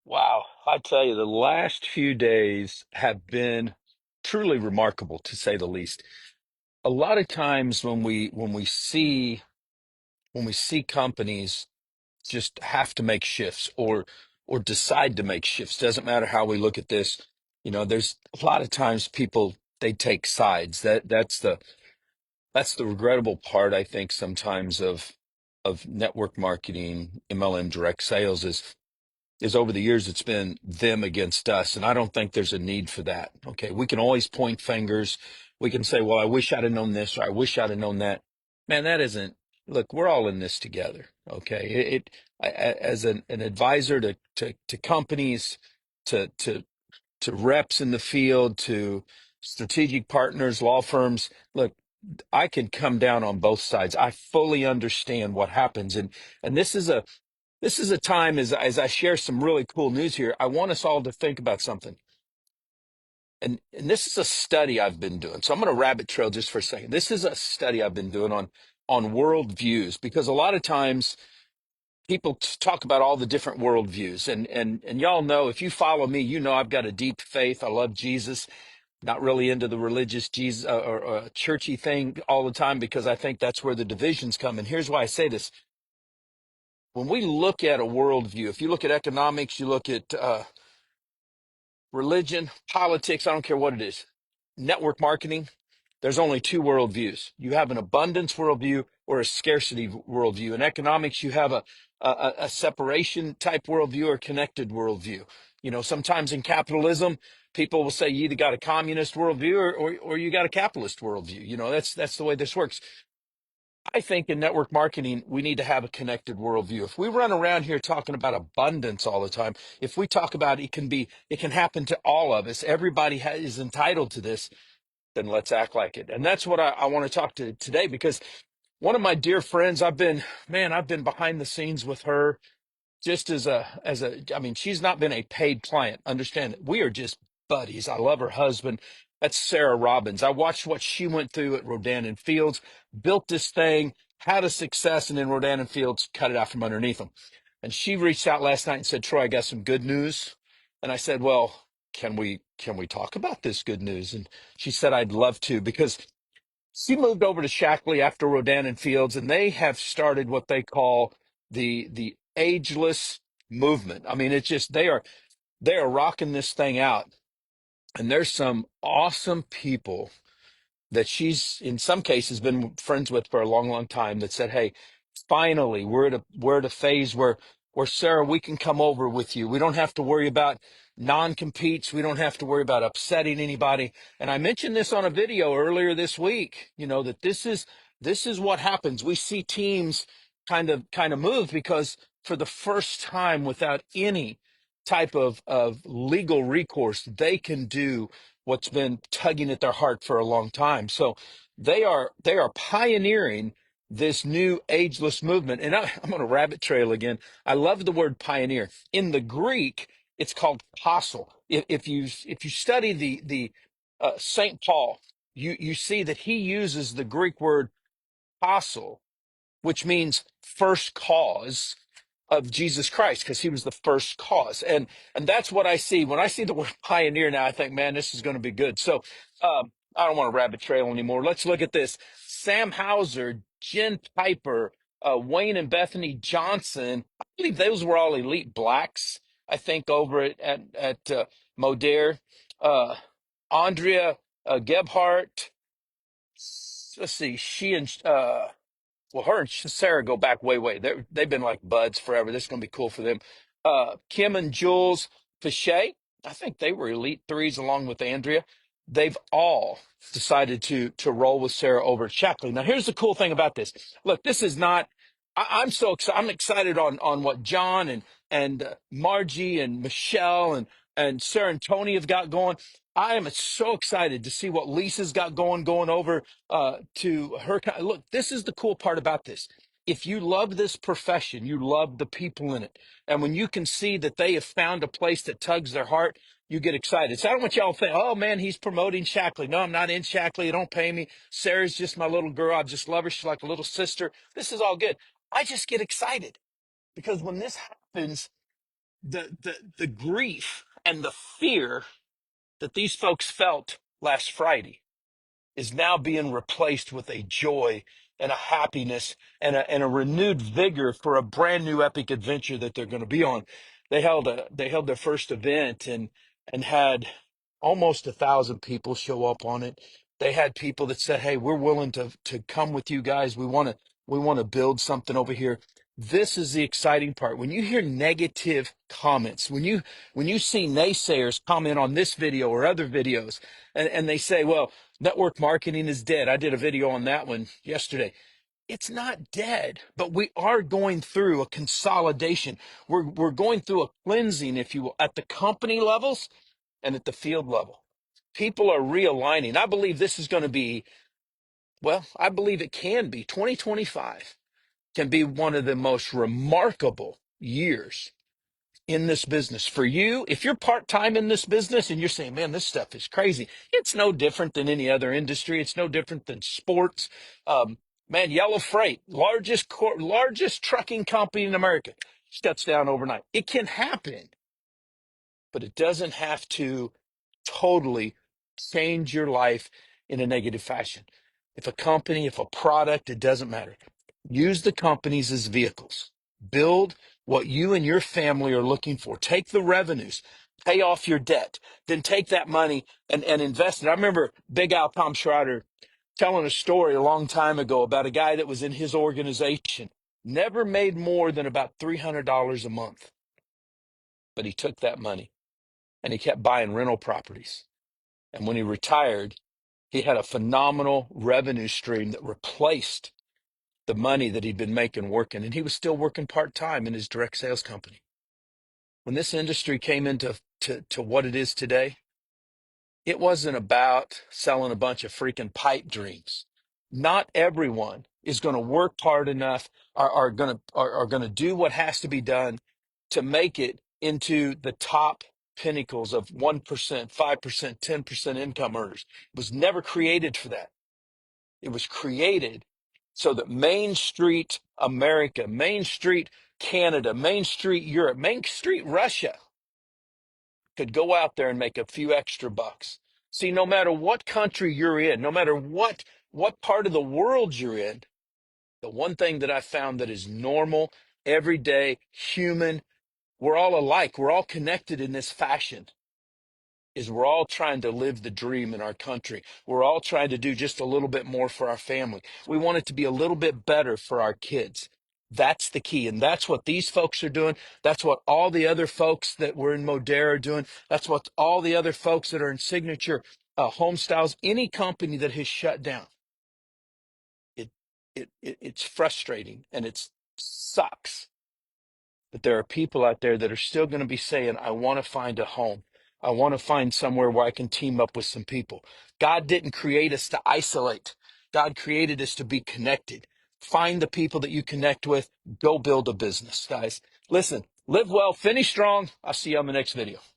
Wow, I tell you, the last few days have been truly remarkable, to say the least. A lot of times when we see companies just have to make shifts or decide to make shifts, doesn't matter how we look at this. There's a lot of times people they take sides. That's the regrettable part, I think, sometimes of network marketing, MLM direct sales is over the years it's been them against us, and I don't think there's a need for that. Okay, we can always point fingers. We can say, well, I wish I'd have known this, or I wish I'd have known that. Man, that isn't. Look, we're all in this together. Okay, as an advisor to companies, to reps in the field, to strategic partners, law firms. Look, I can come down on both sides. I fully understand what happens, and this is a time as I share some really cool news here. I want us all to think about something. And this is a study I've been doing. So I'm going to rabbit trail just for a second. This is a study I've been doing on worldviews, because a lot of times people talk about all the different worldviews. And y'all know, if you follow me, you know I've got a deep faith. I love Jesus. Not really into the religious Jesus or churchy thing all the time, because I think that's where the divisions come. And here's why I say this. When we look at a worldview, if you look at economics, you look at religion, politics, I don't care what it is, network marketing, there's only two worldviews. You have an abundance worldview or a scarcity worldview. In economics, you have a separation type worldview or connected worldview. Sometimes in capitalism, people will say you either got a communist worldview or you got a capitalist worldview. That's the way this works. I think in network marketing, we need to have a connected worldview. If we run around here talking about abundance all the time, if we talk about it can happen to all of us, everybody is entitled to this, then let's act like it. And that's what I want to talk to today, because one of my dear friends, I've been behind the scenes with her just I mean, she's not been a paid client. Understand that we are just buddies. I love her husband. That's Sara Robbins. I watched what she went through at Rodan and Fields, built this thing, had a success, and then Rodan and Fields cut it out from underneath them. And she reached out last night and said, Troy, I got some good news. And I said, well, can we talk about this good news? And she said, I'd love to, because she moved over to Shaklee after Rodan and Fields, and they have started what they call the Ageless movement. I mean, it's just they are rocking this thing out, and there's some awesome people that she's in some cases been friends with for a long, long time that said, "Hey, finally, we're at a phase where Sara, we can come over with you. We don't have to worry about non-competes. We don't have to worry about upsetting anybody." And I mentioned this on a video earlier this week. That this is what happens. We see teams kind of move because for the first time, without any type of legal recourse, they can do what's been tugging at their heart for a long time. So they are pioneering this new ageless movement. And I'm on a rabbit trail again. I love the word pioneer. In the Greek, it's called apostle. If you study the Saint Paul, you see that he uses the Greek word apostle, which means first cause of Jesus Christ, because he was the first cause. And that's what I see. When I see the word pioneer now, I think, man, this is going to be good. So I don't want to rabbit trail anymore. Let's look at this. Sam Hauser, Jen Piper, Wayne and Bethany Johnson. I believe those were all elite blacks, I think, over at Modere. Uh, Andrea Gebhardt. Let's see. She and her and Sara go back way, way. They've been like buds forever. This is going to be cool for them. Kim and Jules Piche, I think they were elite threes along with Andrea. They've all decided to roll with Sara over at Shaklee. Now, here's the cool thing about this. Look, this is not. I'm so excited. I'm excited on what John and Margie and Michelle and Sarah and Tony have got going. I am so excited to see what Lisa's got going over to her. Look, this is the cool part about this. If you love this profession, you love the people in it. And when you can see that they have found a place that tugs their heart, you get excited. So I don't want y'all to think, oh man, he's promoting Shaklee. No, I'm not in Shaklee. Don't pay me. Sarah's just my little girl. I just love her. She's like a little sister. This is all good. I just get excited because when this happens, the grief and the fear that these folks felt last Friday is now being replaced with a joy and a happiness and a renewed vigor for a brand new epic adventure that they're going to be on. They held their first event and had almost 1,000 people show up on it. They had people that said, "Hey, we're willing to come with you guys. We want to build something over here." This is the exciting part. When you hear negative comments, when you see naysayers comment on this video or other videos, and they say, "Well, network marketing is dead." I did a video on that one yesterday. It's not dead, but we are going through a consolidation. We're going through a cleansing, if you will, at the company levels and at the field level. People are realigning. I believe this is going to be, well, I believe it can be. 2025 can be one of the most remarkable years in this business. For you, if you're part-time in this business and you're saying, "Man, this stuff is crazy," it's no different than any other industry. It's no different than sports. Man, Yellow Freight, largest trucking company in America, shuts down overnight. It can happen, but it doesn't have to totally change your life in a negative fashion. If a company, if a product, it doesn't matter. Use the companies as vehicles. Build what you and your family are looking for. Take the revenues, pay off your debt, then take that money and invest it. I remember Big Al Tom Schroeder telling a story a long time ago about a guy that was in his organization, never made more than about $300 a month, but he took that money and he kept buying rental properties. And when he retired, he had a phenomenal revenue stream that replaced the money that he'd been making working. And he was still working part-time in his direct sales company. When this industry came into to what it is today, it wasn't about selling a bunch of freaking pipe dreams. Not everyone is going to work hard enough, are going to do what has to be done to make it into the top pinnacles of 1%, 5%, 10% income earners. It was never created for that. It was created so that Main Street America, Main Street Canada, Main Street Europe, Main Street Russia could go out there and make a few extra bucks. See, no matter what country you're in, no matter what part of the world you're in, the one thing that I found that is normal, everyday, human, we're all alike, we're all connected in this fashion, is we're all trying to live the dream in our country. We're all trying to do just a little bit more for our family. We want it to be a little bit better for our kids. That's the key. And that's what these folks are doing. That's what all the other folks that were in Modere are doing. That's what all the other folks that are in Signature Home Styles, any company that has shut down. It's frustrating and it sucks. But there are people out there that are still going to be saying, "I want to find a home. I want to find somewhere where I can team up with some people." God didn't create us to isolate. God created us to be connected. Find the people that you connect with. Go build a business, guys. Listen, live well, finish strong. I'll see you on the next video.